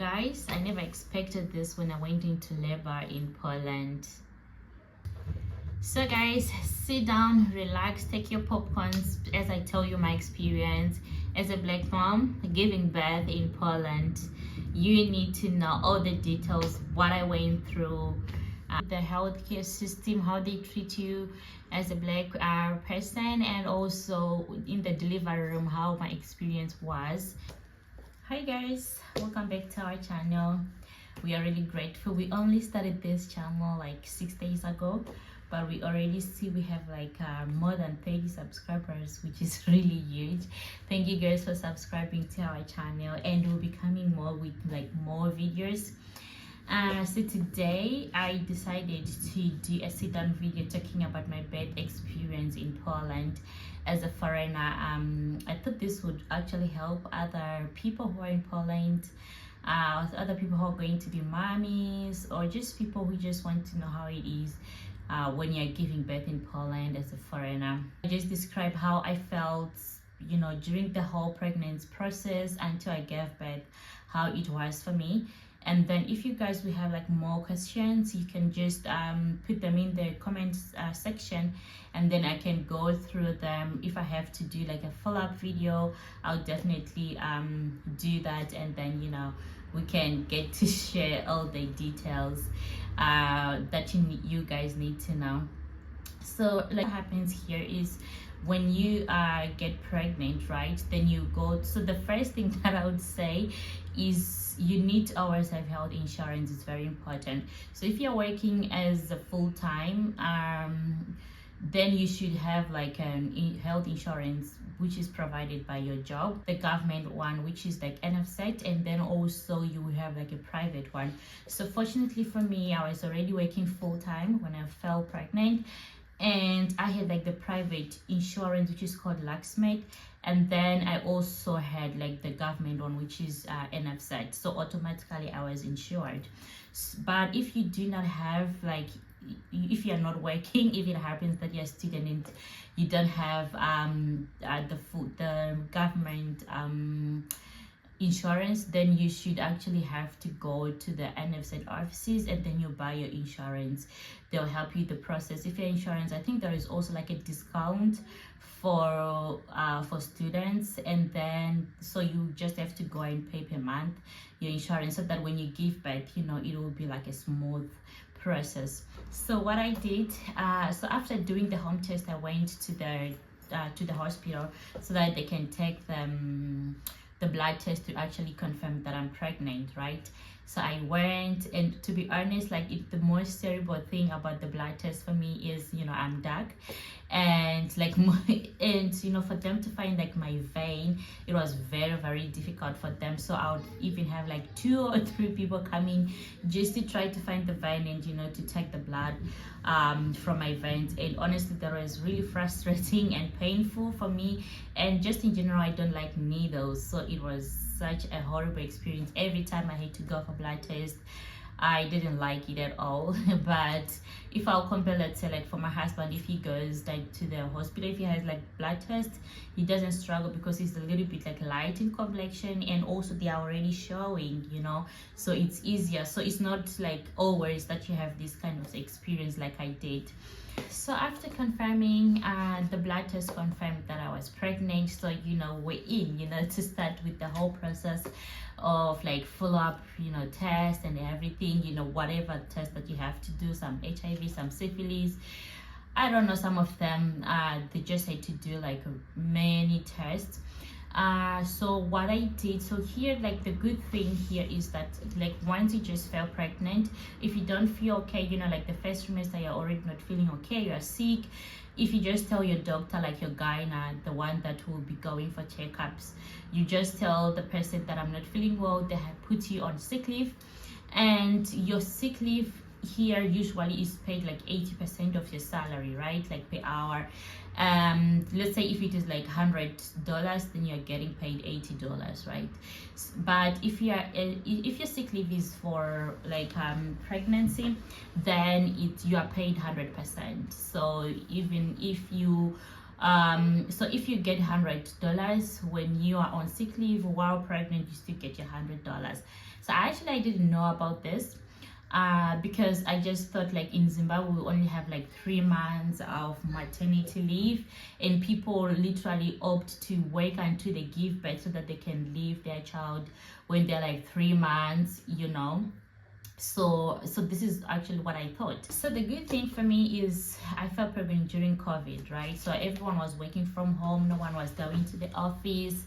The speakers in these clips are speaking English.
Guys, I never expected this when I went into labor in Poland. So guys, sit down, relax, take your popcorns as I tell you my experience as a black mom giving birth in Poland. You need to know all the details, what I went through, the healthcare system, how they treat you as a black person, and also in the delivery room, how my experience was. Hi guys, welcome back to our channel. We are really grateful. We only started this channel like 6 days ago, but we already see we have like more than 30 subscribers, which is really huge. Thank you guys for subscribing to our channel, and we'll be coming more with like more videos. So today I decided to do a sit-down video talking about my birth experience in Poland as a foreigner. I thought this would actually help other people who are in Poland, other people who are going to be mommies, or just people who just want to know how it is when you're giving birth in Poland as a foreigner. I just describe how I felt, you know, during the whole pregnancy process until I gave birth, how it was for me. And then if you guys will have like more questions, you can just put them in the comments section, and then I can go through them. If I have to do like a follow-up video, I'll definitely do that, and then, you know, we can get to share all the details that you guys need to know. So like what happens here is when you get pregnant, right, then you go, so the first thing that I would say is you need to always have health insurance. It's very important. So if you're working as a full-time, then you should have like an health insurance which is provided by your job, the government one which is like NFZ, and then also you will have like a private one. So fortunately for me, I was already working full-time when I fell pregnant, and I had like the private insurance which is called Laxmed, and then I also had like the government one which is NFZ, so automatically I was insured. But if you do not have, like, if you're not working, if it happens that you're a student and you don't have the government insurance, then you should actually have to go to the NFZ offices, and then you buy your insurance. They'll help you the process. If your insurance, I think there is also like a discount for students, and then so you just have to go and pay per month your insurance, so that when you give birth, you know, it will be like a smooth process. So what I did, so after doing the home test, I went to the hospital so that they can take the blood test to actually confirm that I'm pregnant, right? So I went, and to be honest, like the most terrible thing about the blood test for me is, you know, I'm dark, and like and you know, for them to find like my vein, it was very, very difficult for them. So I would even have like 2 or 3 people coming just to try to find the vein, and, you know, to take the blood from my veins. And honestly, that was really frustrating and painful for me, and just in general, I don't like needles, so it was such a horrible experience. Every time I had to go for blood test, I didn't like it at all. But if I'll compare, let's say like for my husband, if he goes like to the hospital, if he has like blood test, he doesn't struggle because he's a little bit like light in complexion, and also they are already showing, you know, so it's easier. So it's not like always that you have this kind of experience like I did. So after confirming, the blood test confirmed that I was pregnant. So, you know, we're in, you know, to start with the whole process of like follow-up, you know, test and everything, you know, whatever test that you have to do, some HIV, some syphilis, I don't know, some of them they just had to do like many tests. So what I did, so here, like the good thing here is that like once you just fell pregnant, if you don't feel okay, you know, like the first trimester you're already not feeling okay, you're sick, if you just tell your doctor, like your gyna, the one that will be going for checkups, you just tell the person that I'm not feeling well, they have put you on sick leave, and your sick leave here usually is paid like 80% of your salary, right, like per hour. Let's say if it is like $100, then you're getting paid $80, right? But if your sick leave is for like pregnancy, then you are paid 100%. So even if you so if you get $100 when you are on sick leave while pregnant, you still get your $100. So I didn't know about this, because I just thought like in Zimbabwe we only have like 3 months of maternity leave, and people literally opt to work until they give birth so that they can leave their child when they're like 3 months, you know. So this is actually what I thought. So the good thing for me is I fell pregnant during COVID, right? So everyone was working from home, no one was going to the office,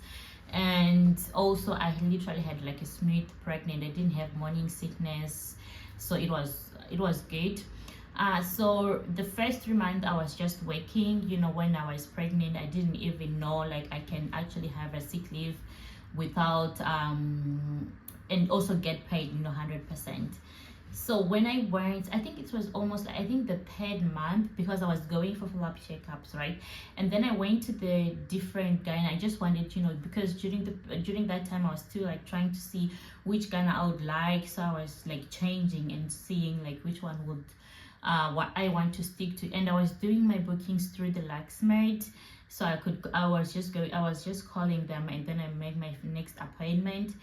and also I literally had like a smooth pregnant. I didn't have morning sickness, so it was good. So the first 3 months I was just working, you know. When I was pregnant, I didn't even know like I can actually have a sick leave without and also get paid, you know, 100%. So when I went, I think it was almost, I think the 3rd month, because I was going for follow-up checkups, right? And then I went to the different guy, and I just wanted, you know, because during that time I was still like trying to see which gyna I would like. So I was like changing and seeing like which one would what I want to stick to. And I was doing my bookings through the locksmith, so I was just calling them, and then I made my next appointment.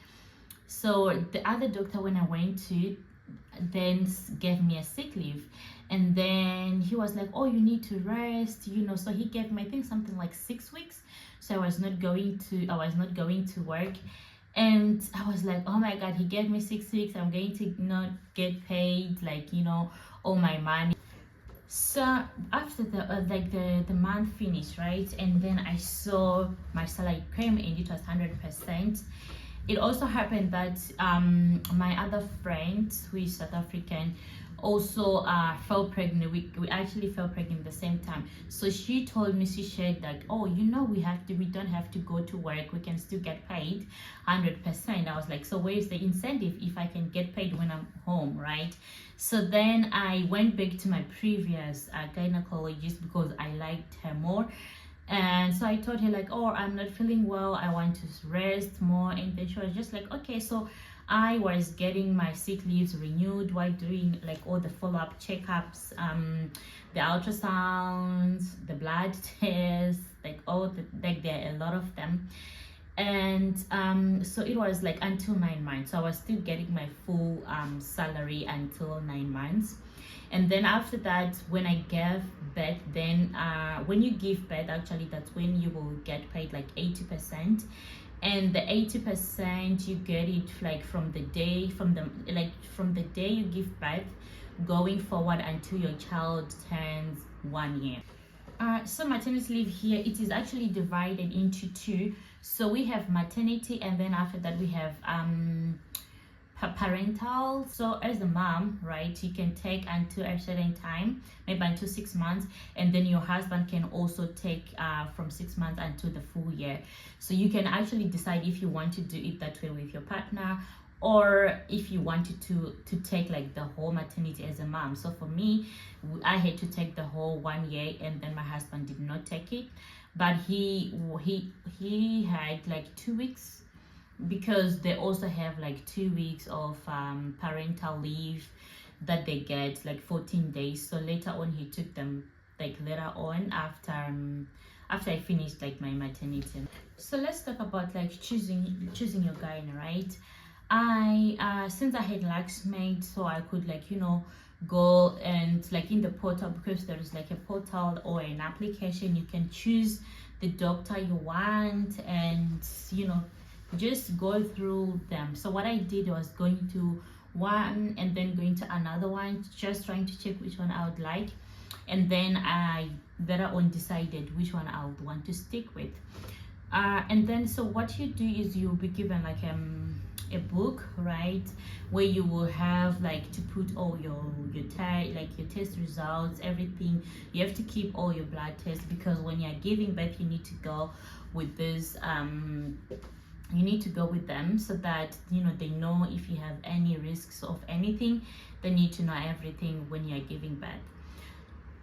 So the other doctor, when I went to, then gave me a sick leave, and then he was like, oh, you need to rest, you know. So he gave me, I think, something like 6 weeks. So I was not going to work, and I was like, oh my god, he gave me 6 weeks, I'm going to not get paid, like, you know, all my money. So after the month finished, right, and then I saw my salary came, and it was 100%. It also happened that my other friend, who is South African, also fell pregnant. We actually fell pregnant at the same time. So she told me, she shared that, oh, you know, we don't have to go to work, we can still get paid 100%. I was like, so where's the incentive if I can get paid when I'm home, right? So then I went back to my previous gynecologist because I liked her more. And so I told her like, oh, I'm not feeling well, I want to rest more. And then she was just like, okay. So I was getting my sick leaves renewed while doing like all the follow-up checkups, the ultrasounds, the blood tests, like all the, like there are a lot of them. And so it was like until 9 months. So I was still getting my full salary until 9 months. And then after that, when I gave birth, then when you give birth, actually that's when you will get paid like 80%. And the 80% you get it like from the day you give birth going forward until your child turns 1 year. So maternity leave here, it is actually divided into 2. So we have maternity, and then after that we have parental. So as a mom, right, you can take until a certain time, maybe until 6 months, and then your husband can also take from 6 months until the full year. So you can actually decide if you want to do it that way with your partner, or if you wanted to take like the whole maternity as a mom. So for me, I had to take the whole 1 year, and then my husband did not take it, but he had like 2 weeks, because they also have like 2 weeks of parental leave that they get, like 14 days. So later on he took them like later on after I finished like my maternity. So let's talk about like choosing your gyna, right? I since I had locksmith, so I could like, you know, go and like in the portal, because there is like a portal or an application, you can choose the doctor you want, and you know, just go through them. So what I did was going to one and then going to another one, just trying to check which one I would like, and then I later on decided which one I would want to stick with. And then so what you do is you'll be given like a book, right, where you will have like to put all your test results, everything. You have to keep all your blood tests, because when you're giving birth you need to go with this you need to go with them, so that you know they know if you have any risks of anything. They need to know everything when you're giving birth.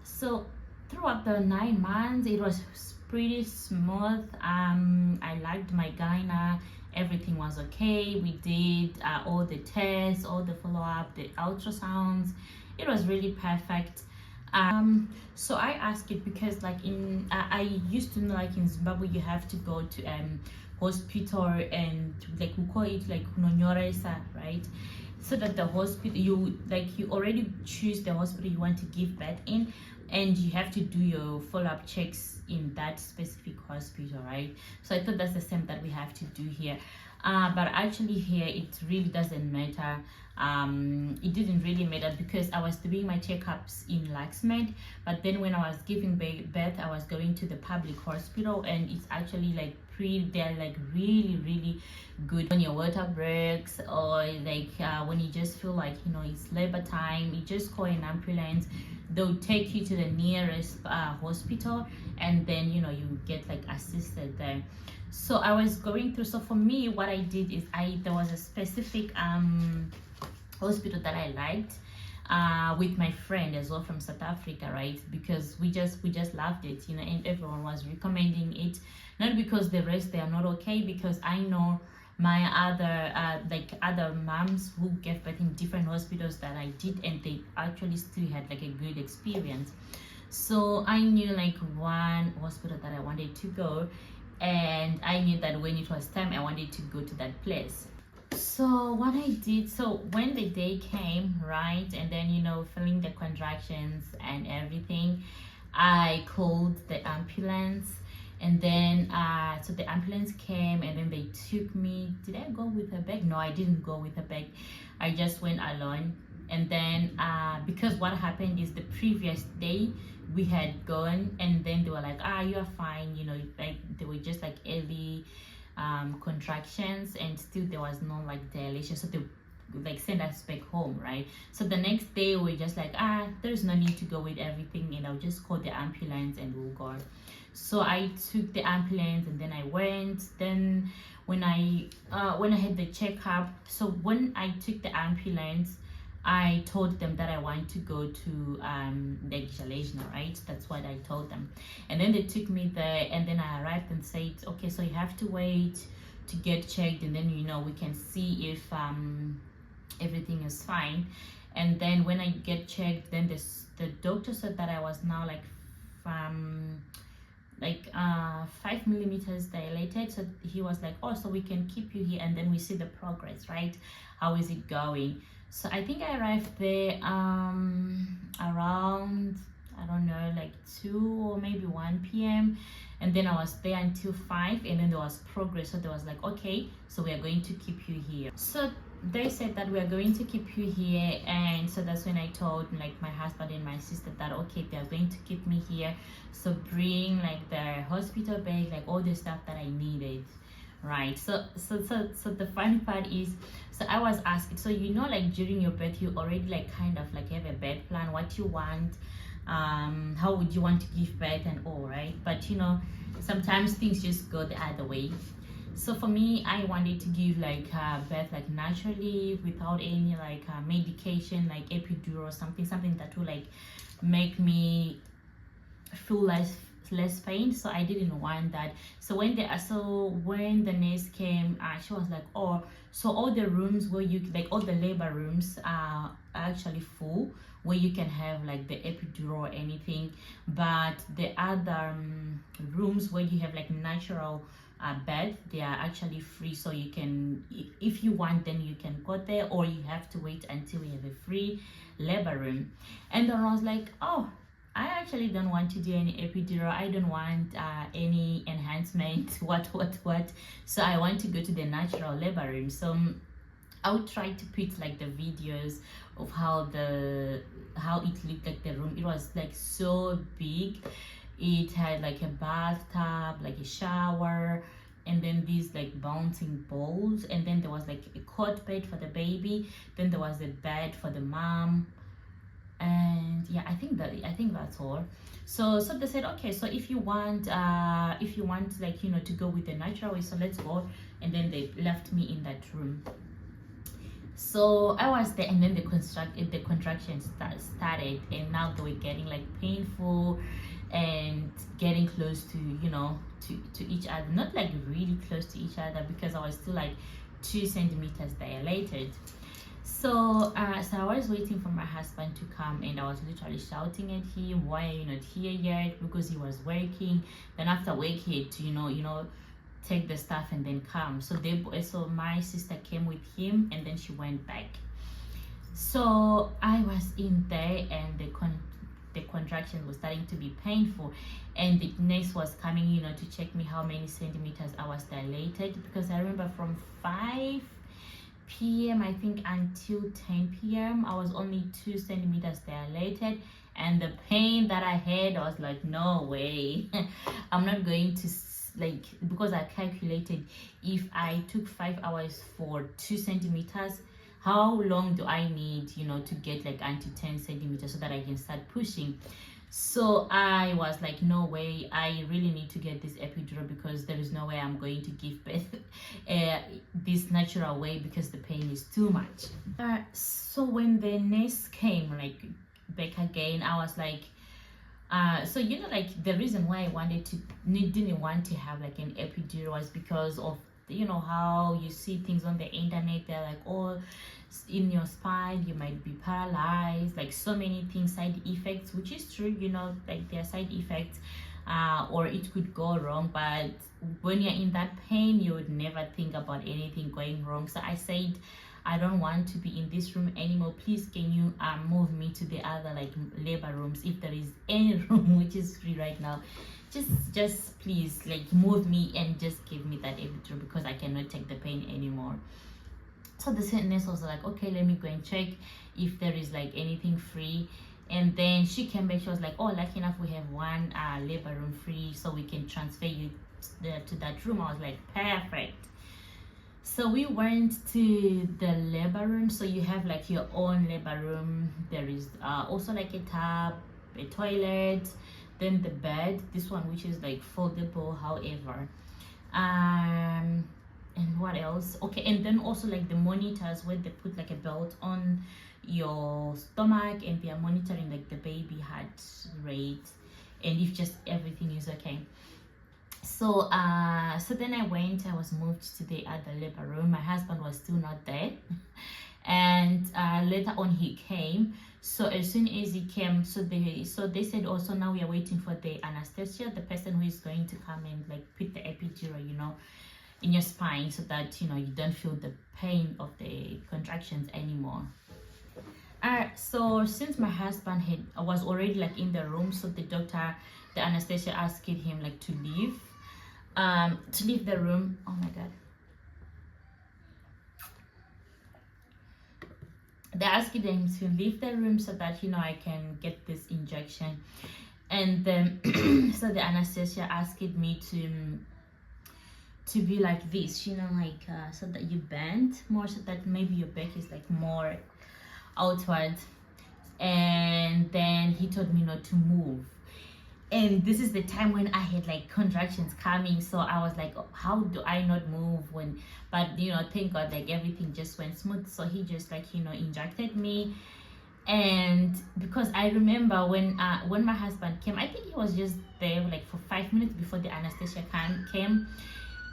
So throughout the 9 months it was pretty smooth. I liked my gyna, everything was okay. We did all the tests, all the follow-up, the ultrasounds. It was really perfect. So I asked it because like in I used to know like in Zimbabwe you have to go to hospital, and like we call it like kunonyoresa, right? So that the hospital, you already choose the hospital you want to give birth in, and you have to do your follow-up checks in that specific hospital, right? So I thought that's the same that we have to do here. But actually here it really doesn't matter. It didn't really matter because I was doing my checkups in Laxmed, but then when I was giving birth, I was going to the public hospital, and it's actually like they're like really good when your water breaks, or like when you just feel like, you know, it's labor time, you just call an ambulance, they'll take you to the nearest hospital, and then, you know, you get like assisted there. So I was going through, so for me what I did is there was a specific hospital that I liked with my friend as well from South Africa, right? Because we just loved it, you know, and everyone was recommending it, not because the rest they are not okay, because I know my other moms who gave birth in different hospitals that I did, and they actually still had like a good experience. So I knew like one hospital that I wanted to go, and I knew that when it was time I wanted to go to that place. So what I did, so when the day came, right, and then, you know, feeling the contractions and everything, I called the ambulance, and then so the ambulance came, and then they took me. Did I go with a bag? No, I didn't go with a bag. I just went alone. And then because what happened is the previous day we had gone, and then they were like, you are fine, you know, like they were just like early contractions, and still there was no like dilation, so they like send us back home, right? So the next day we're just like, there's no need to go with everything, and I'll just call the ambulance and we'll go. So I took the ambulance, and then I went. Then when I had the checkup, so when I took the ambulance, I told them that I want to go to the exhalation, right? That's what I told them. And then they took me there, and then I arrived and said, okay, so you have to wait to get checked, and then, you know, we can see if everything is fine. And then when I get checked, then the doctor said that I was now like 5 millimeters dilated. So he was like, oh, so we can keep you here, and then we see the progress, right? How is it going? So I think I arrived there around, I don't know, like 2 or maybe 1 p.m. And then I was there until 5, and then there was progress. So they was like, okay, so we are going to keep you here. So they said that we are going to keep you here, and so that's when I told like my husband and my sister that okay, they are going to keep me here, so bring like the hospital bag, like all the stuff that I needed, right? So the funny part is, so I was asking, so, you know, like during your birth you already like kind of like have a birth plan, what you want, how would you want to give birth and all, right? But, you know, sometimes things just go the other way. So for me, I wanted to give like birth like naturally, without any like medication, like epidural or something that will like make me feel less pain. So I didn't want that. So when the nurse came, she was like, oh, so all the rooms where you like, all the labor rooms are actually full, where you can have like the epidural or anything, but the other rooms where you have like natural bed, they are actually free. So you can, if you want, then you can go there, or you have to wait until we have a free labor room. And then I was like, oh, I actually don't want to do any epidural. I don't want any enhancement. What? So I want to go to the natural labor room. So I would try to put like the videos of how it looked like the room. It was like so big. It had like a bathtub, like a shower, and then these like bouncing balls, and then there was like a cot bed for the baby, then there was a bed for the mom, and yeah, I think that's all. So they said, okay, so if you want like, you know, to go with the natural way, so let's go. And then they left me in that room. So I was there, and then the contractions started, and now they were getting like painful and getting close to, you know, to each other, not like really close to each other, because I was still like 2 centimeters dilated. So I was waiting for my husband to come, and I was literally shouting at him, why are you not here yet? Because he was working. Then after work he had to, you know, take the stuff and then come. So my sister came with him, and then she went back. So I was in there, and the contraction was starting to be painful, and the nurse was coming, you know, to check me how many centimeters I was dilated, because I remember from 5 p.m. I think until 10 p.m. I was only 2 centimeters dilated, and the pain that I had, I was like, no way. I'm not going to, like, because I calculated if I took 5 hours for 2 centimeters, how long do I need, you know, to get like until 10 centimeters so that I can start pushing. So I was like, no way, I really need to get this epidural, because there is no way I'm going to give birth this natural way, because the pain is too much. So when the nurse came like back again, I was like, so you know, like the reason why I didn't want to have like an epidural was because of, you know, how you see things on the internet. They're like, oh, in your spine you might be paralyzed, like so many things, side effects, which is true, you know, like there are side effects, or it could go wrong. But when you're in that pain, you would never think about anything going wrong. So I said, I don't want to be in this room anymore. Please, can you move me to the other like labor rooms, if there is any room which is free right now. Just please, like, move me and just give me that epidural, because I cannot take the pain anymore. So the nurse was like, okay, let me go and check if there is like anything free. And then she came back, she was like, oh, lucky enough, we have one labor room free, so we can transfer you to that room. I was like, perfect. So we went to the labor room. So you have like your own labor room. There is also like a tub, a toilet, then the bed, this one which is like foldable, however, and what else, okay, and then also like the monitors where they put like a belt on your stomach, and they are monitoring like the baby heart rate and if just everything is okay. So so then I was moved to the other labor room. My husband was still not there, and later on he came. So as soon as he came, so they said, also now we are waiting for the anesthesia, the person who is going to come and like put the epidural, you know, in your spine, so that, you know, you don't feel the pain of the contractions anymore. So since my husband was already like in the room, so the anesthesia asked him like to leave the room. Oh my god. They asked him to leave the room so that, you know, I can get this injection. And then so the anesthesia asked me to be like this, you know, like so that you bend more, so that maybe your back is like more outward. And then he told me not to move. And this is the time when I had like contractions coming, so I was like, oh, how do I not move but you know, thank God, like everything just went smooth. So he just like, you know, injected me. And because I remember when my husband came, I think he was just there like for 5 minutes before the anesthesia came.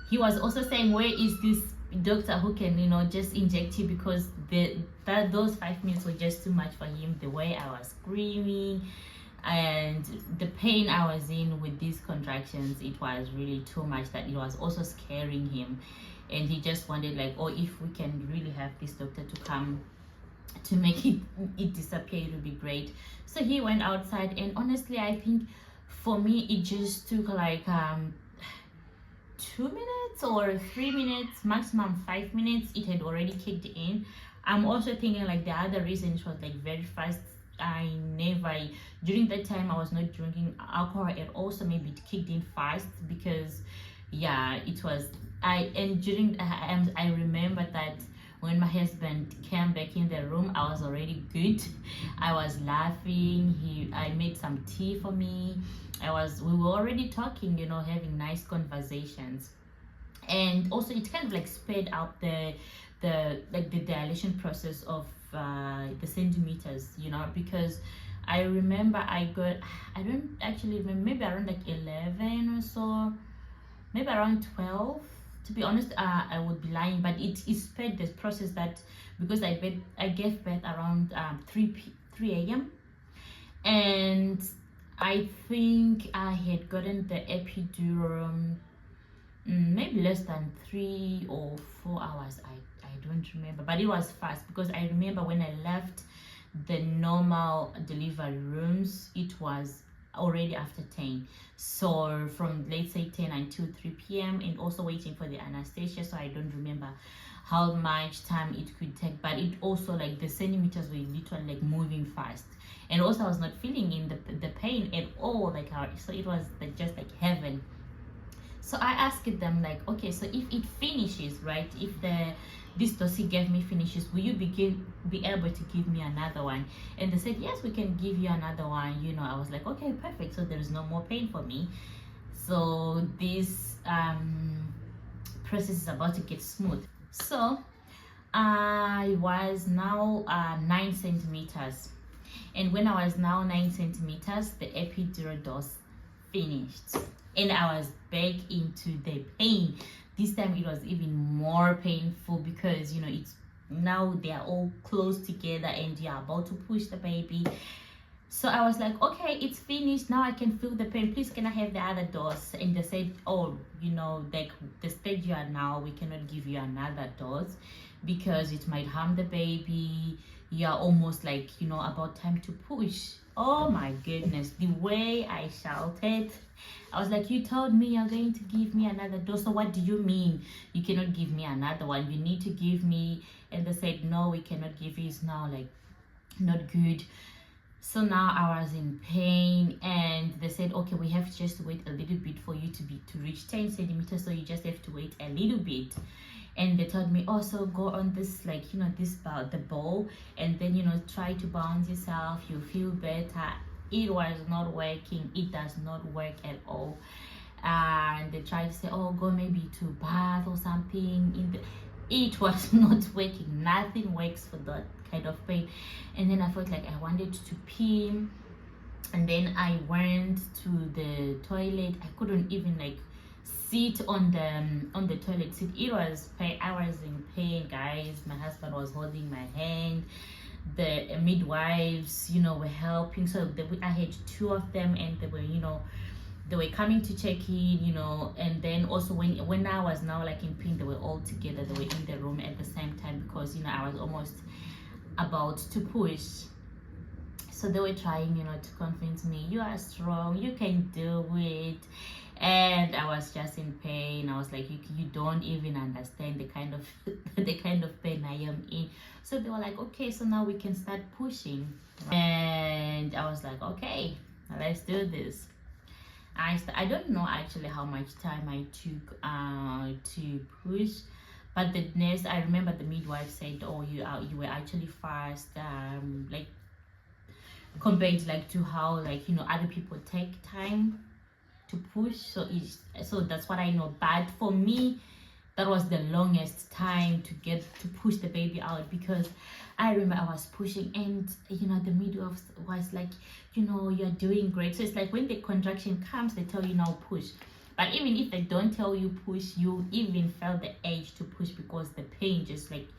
He was also saying, where is this doctor who can, you know, just inject you, because those 5 minutes were just too much for him. The way I was screaming and the pain I was in with these contractions, it was really too much, that it was also scaring him. And he just wanted like, oh, if we can really have this doctor to come to make it disappear, it would be great. So he went outside, and honestly, I think for me it just took like 2 minutes or 3 minutes, maximum 5 minutes. It had already kicked in. I'm also thinking like the other reason it was like very fast, during that time I was not drinking alcohol at all, so maybe it kicked in fast, because yeah, it was I remember that when my husband came back in the room, I was already good. I was laughing. I made some tea for me. We were already talking, you know, having nice conversations. And also it kind of like sped up the dilation process of the centimeters, you know, because I remember I don't actually remember, maybe around like 11 or so, maybe around 12. To be honest, I would be lying, but it sped the process, that because I gave birth around 3 a.m. and I think I had gotten the epidural maybe less than 3 or 4 hours. I don't remember, but it was fast, because I remember when I left the normal delivery rooms, it was already after 10. So from, let's say, 10 until 3 p.m, and also waiting for the anesthesia, so I don't remember how much time it could take, but it also, like, the centimeters were literally like moving fast, and also I was not feeling in the pain at all, like how, so it was like just like heaven. So I asked them, like, okay, so if it finishes, right, if this dose you gave me finishes, will you be able to give me another one? And they said, yes, we can give you another one. I was like, okay, perfect, so there is no more pain for me. So this process is about to get smooth. So I was now 9 centimeters, and when I was now 9 centimeters, the epidural dose finished, and I was back into the pain. This time it was even more painful, because it's now they are all close together and you're about to push the baby. So I was like, okay, it's finished now, I can feel the pain, please can I have the other dose? And they said, oh, like, the stage you are now, we cannot give you another dose because it might harm the baby. You're almost like, about time to push. Oh my goodness, the way I shouted. I was like, you told me you're going to give me another dose, so what do you mean you cannot give me another one? You need to give me. And they said, no, we cannot give you, it's now like not good. So now I was in pain, and they said, okay, we have just to wait a little bit for you to reach 10 centimeters, so you just have to wait a little bit. And they told me, also go on this, like, this the ball, and then try to bounce yourself, you feel better. It was not working. It does not work at all. And they tried to say, oh, go maybe to bath or something. It was not working. Nothing works for that kind of pain. And then I felt like I wanted to pee, and then I went to the toilet. I couldn't even like sit on the toilet seat. It was pain. I was in pain, guys. My husband was holding my hand. The midwives, were helping. So I had 2 of them, and they were coming to check in, and then also when I was now like in pain, they were all together. They were in the room at the same time, because I was almost about to push. So they were trying, to convince me, you are strong, you can do it. And I was just in pain. I was like, you don't even understand the kind of the kind of pain I am in. So they were like, okay, so now we can start pushing. And I was like, okay, let's do this. I don't know actually how much time I took to push, but the nurse, I remember the midwife said, oh, you were actually fast, like compared like to how other people take time to push. So that's what I know, but for me that was the longest time to push the baby out, because I remember I was pushing, and the midwife was like, you're doing great. So it's like when the contraction comes, they tell you now push, but even if they don't tell you push, you even felt the urge to push, because the pain just like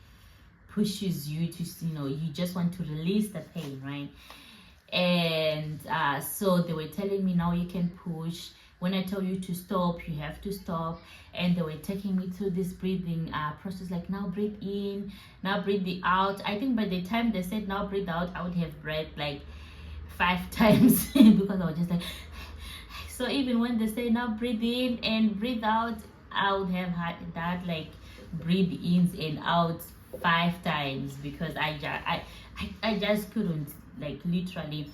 pushes you to you just want to release the pain, right? And so they were telling me, now you can push. When I tell you to stop, you have to stop. And they were taking me through this breathing process, like, now breathe in, now breathe it out. I think by the time they said now breathe out, I would have breathed like 5 times because I was just like so even when they say now breathe in and breathe out, I would have had that like breathe ins and out 5 times, because I just couldn't, like, literally.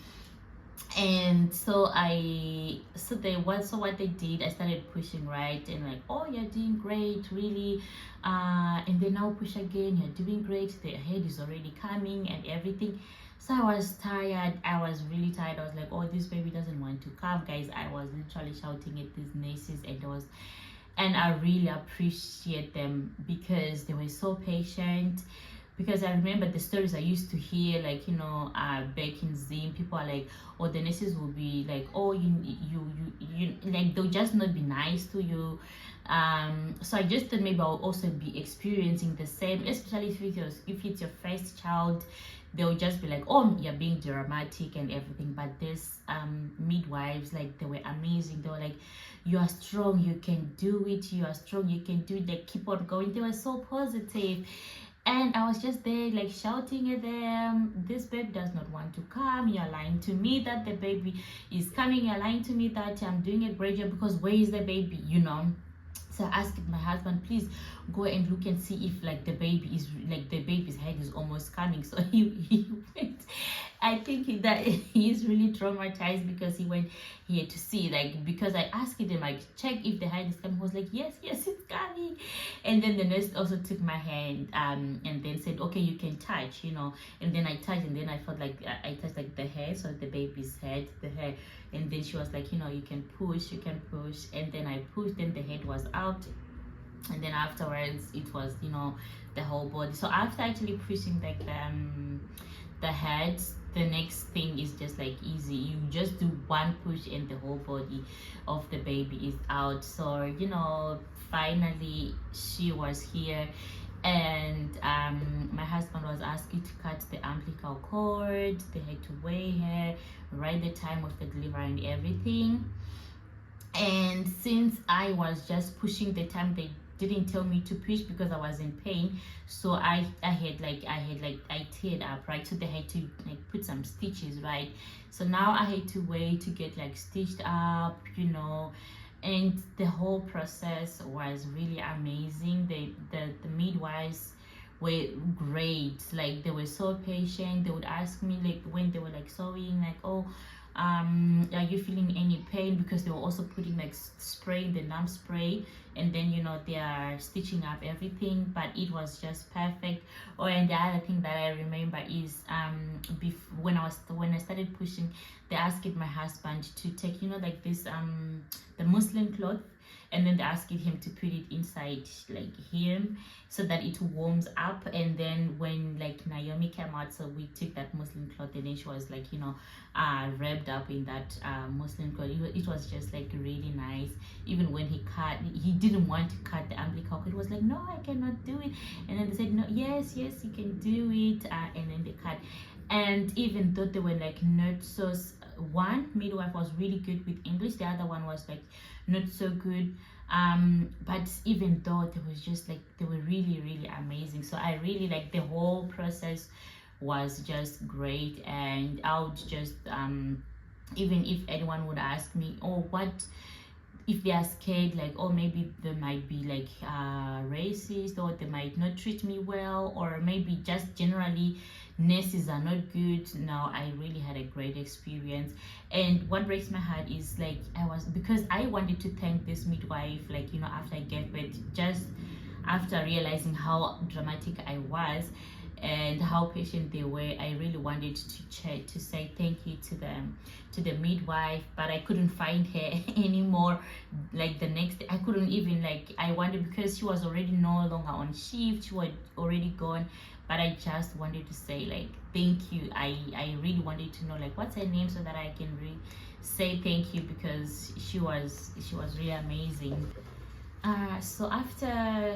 And so what they did, I started pushing, right? And like, oh, you're doing great, really. And then now push again, you're doing great, the head is already coming and everything. So I was tired. I was really tired. I was like, oh, this baby doesn't want to come, guys. I was literally shouting at these nurses, and I really appreciate them, because they were so patient. because I remember the stories I used to hear, like, you know, back in Zim, people are like, or the nurses will be like, oh, you like, they'll just not be nice to you. So I just thought maybe I'll also be experiencing the same, especially if it's your first child. They'll just be like, oh, you're being dramatic and everything. But this midwives, like, they were amazing. They were like, you are strong, you can do it, you are strong, you can do it. They keep on going. They were so positive. And I was just there, like, shouting at them, this baby does not want to come, you're lying to me that the baby is coming, you're lying to me that I'm doing a great job, because where is the baby, you know? So I asked my husband, please go and look and see if, like, the baby's head is almost coming. So he went. I think that he's really traumatized, because he went here to see, like, because I asked him, like, check if the head is coming. He was like, yes, it's coming. And then the nurse also took my hand and then said, okay, you can touch, you know. And then I touched, and then I felt like I touched, like, the hair, so the baby's head, the hair. And then she was like, you know, you can push. And then I pushed, and the head was out. And then afterwards, it was, you know, the whole body. So after actually pushing, like, the head, the next thing is just, like, easy. You just do one push and the whole body of the baby is out. So, you know, finally she was here. And my husband was asking to cut the umbilical cord. They had to weigh her, write the time of the delivery and everything. And since I was just pushing the time, they didn't tell me to push because I was in pain. So I teared up, right? So they had to, like, put some stitches, right? So now I had to wait to get, like, stitched up, you know. And the whole process was really amazing. The midwives were great. Like, they were so patient. They would ask me, like, when they were, like, sewing, like, oh, are you feeling any pain? Because they were also putting, like, spray, the numb spray, and then, you know, they are stitching up everything. But it was just perfect. Oh, and the other thing that I remember is when I started pushing, they asked my husband to take, you know, like, this the muslin cloth, and then they asked him to put it inside, like, him, so that it warms up. And then when, like, Naomi came out, so we took that muslin cloth, and then she was, like, you know, wrapped up in that muslin cloth. It was just, like, really nice. Even when he didn't want to cut the umbilical cord. He was like, no, I cannot do it. And then they said, no, yes, you can do it. And then they cut. And even though they were, like, not so, one midwife was really good with English, the other one was, like, not so good. But even though they was just, like, they were really, really amazing. So I really, like, the whole process was just great. And I would just even if anyone would ask me, oh, what if they are scared, like, oh, maybe they might be, like, racist, or they might not treat me well, or maybe just generally nurses are not good. No, I really had a great experience. And what breaks my heart is, like, because I wanted to thank this midwife, like, you know, after I gave birth, just after realizing how dramatic I was and how patient they were, I really wanted to say thank you to the midwife. But I couldn't find her anymore. Like, the next day I couldn't even, like, I wanted, because she was already no longer on shift, she was already gone. But I just wanted to say, like, thank you. I really wanted to know, like, what's her name, so that I can really say thank you, because she was really amazing. So after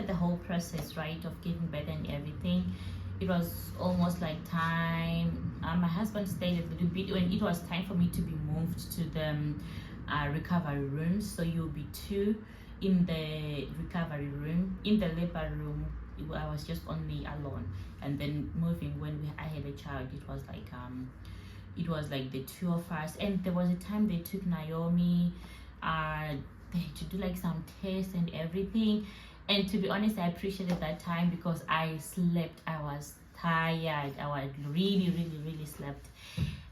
the whole process, right, of giving birth and everything, it was almost like time. My husband stayed a little bit when it was time for me to be moved to the recovery room. So you'll be two in the recovery room. In the labor room, I was just only alone. And then moving, when I had a child, it was like the two of us. And there was a time they took Naomi. They had to do, like, some tests and everything. And to be honest, I appreciated that time, because I slept. I was tired. I was really, really, really slept.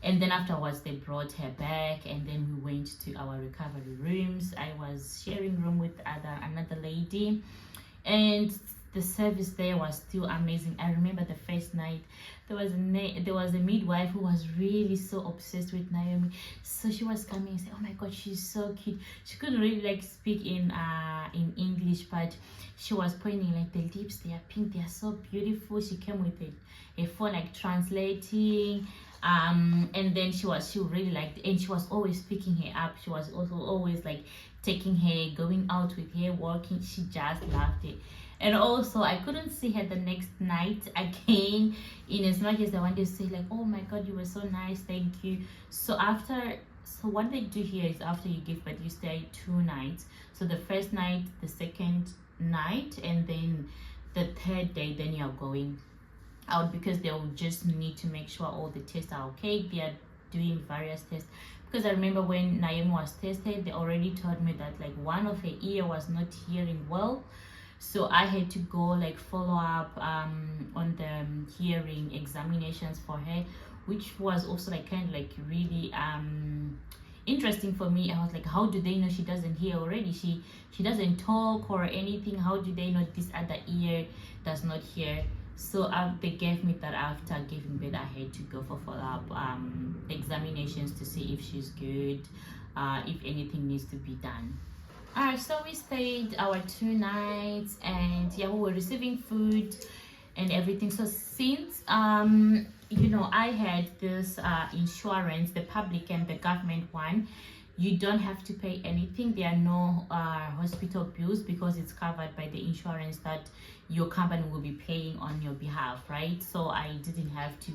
And then afterwards, they brought her back, and then we went to our recovery rooms. I was sharing room with another lady, and the service there was still amazing. I remember the first night there was a midwife who was really so obsessed with Naomi. So she was coming and saying, oh my god, she's so cute. She couldn't really like speak in English, but she was pointing like the lips, they are pink, they are so beautiful. She came with a phone like translating, and then she really liked, and she was always picking her up. She was also always like taking her, going out with her, walking. She just loved it. And also I couldn't see her the next night again, in as much as I wanted to say like, oh my god, you were so nice, thank you. So what they do here is after you give birth, you stay 2 nights. So the first night, the second night, and then the third day, then you're going out, because they will just need to make sure all the tests are okay. They are doing various tests, because I remember when Naomi was tested, they already told me that like one of her ear was not hearing well. So I had to go like follow up on the hearing examinations for her, which was also like kind of like really interesting for me. I was like, how do they know she doesn't hear already? She doesn't talk or anything. How do they know this other ear does not hear? So they gave me that after giving birth, I had to go for follow-up examinations to see if she's good, if anything needs to be done. Alright, so we stayed our 2 nights, and yeah, we were receiving food and everything. So since you know, I had this insurance, the public and the government one, you don't have to pay anything. There are no hospital bills, because it's covered by the insurance that your company will be paying on your behalf, right? So I didn't have to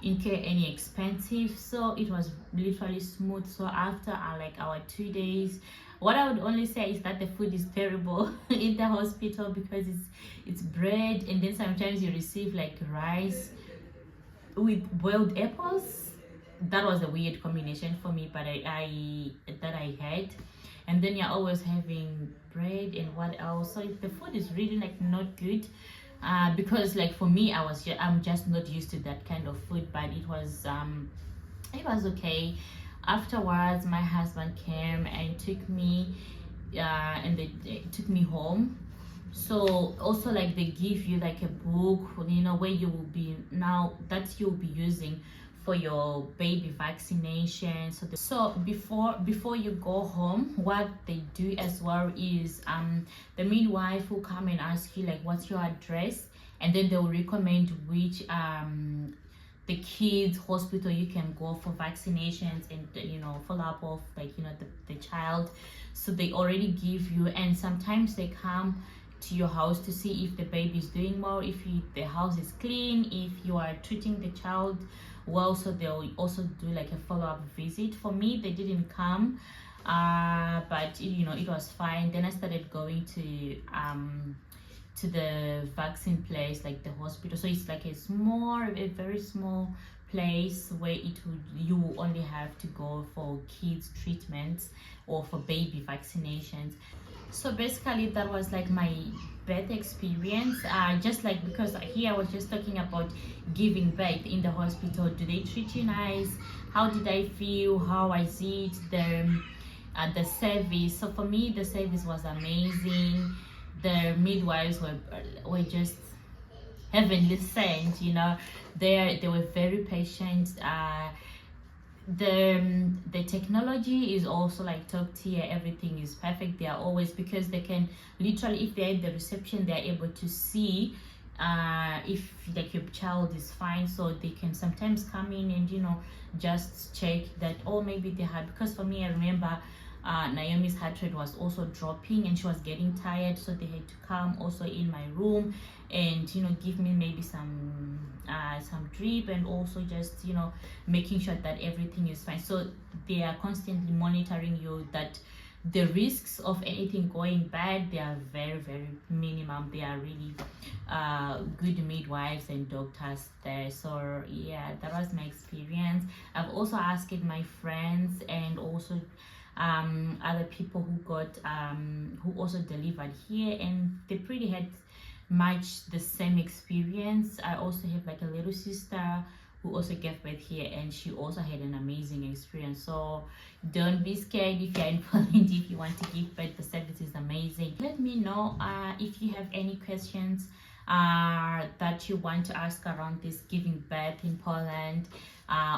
incur any expensive, so it was literally smooth. So after our 2 days, what I would only say is that the food is terrible in the hospital, because it's bread, and then sometimes you receive like rice with boiled apples. That was a weird combination for me, but I had. And then you're always having bread and what else. So the food is really like not good, because like for me, I'm just not used to that kind of food. But it was okay. Afterwards, my husband came and took me, and they took me home. So also like they give you like a book, you know, where you will be now that you'll be using for your baby vaccination. So before you go home, what they do as well is the midwife will come and ask you like, what's your address, and then they'll recommend which the kids hospital you can go for vaccinations and, you know, follow up of like, you know, the child. So they already give you, and sometimes they come to your house to see if the baby is doing well, if the house is clean, if you are treating the child well. So they'll also do like a follow-up visit. For me, they didn't come, but you know, it was fine. Then I started going to the vaccine place, like the hospital. So it's like a very small place where you will only have to go for kids treatments or for baby vaccinations. So basically that was like my birth experience, just like, because here I was just talking about giving birth in the hospital. Do they treat you nice? How did I feel? How was it? The service. So for me, the service was amazing. The midwives were just heavenly sent, you know. They were very patient. The technology is also like top tier. Everything is perfect. They are always, because they can literally, if they're in the reception, they're able to see if like your child is fine. So they can sometimes come in and, you know, just check that, or maybe they had, because for me, I remember Naomi's heart rate was also dropping and she was getting tired, so they had to come also in my room and, you know, give me maybe some drip, and also just, you know, making sure that everything is fine. So they are constantly monitoring you, that the risks of anything going bad, they are very, very minimum. They are really good midwives and doctors there. So yeah, that was my experience. I've also asked my friends and also other people who also delivered here, and they pretty had much the same experience. I also have like a little sister who also gave birth here, and she also had an amazing experience. So don't be scared if you're in Poland. If you want to give birth, the service is amazing. Let me know if you have any questions that you want to ask around this giving birth in Poland,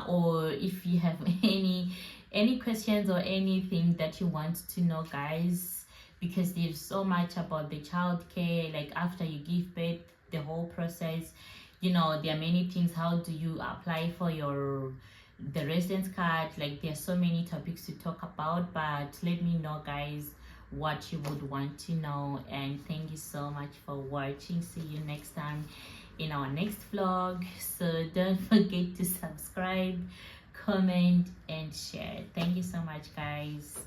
or if you have any questions or anything that you want to know, guys, because there's so much about the childcare, like after you give birth, the whole process. You know, there are many things. How do you apply for the residence card? Like, there's so many topics to talk about, but let me know, guys, what you would want to know. And thank you so much for watching. See you next time in our next vlog. So don't forget to subscribe, comment, and share. Thank you so much, guys.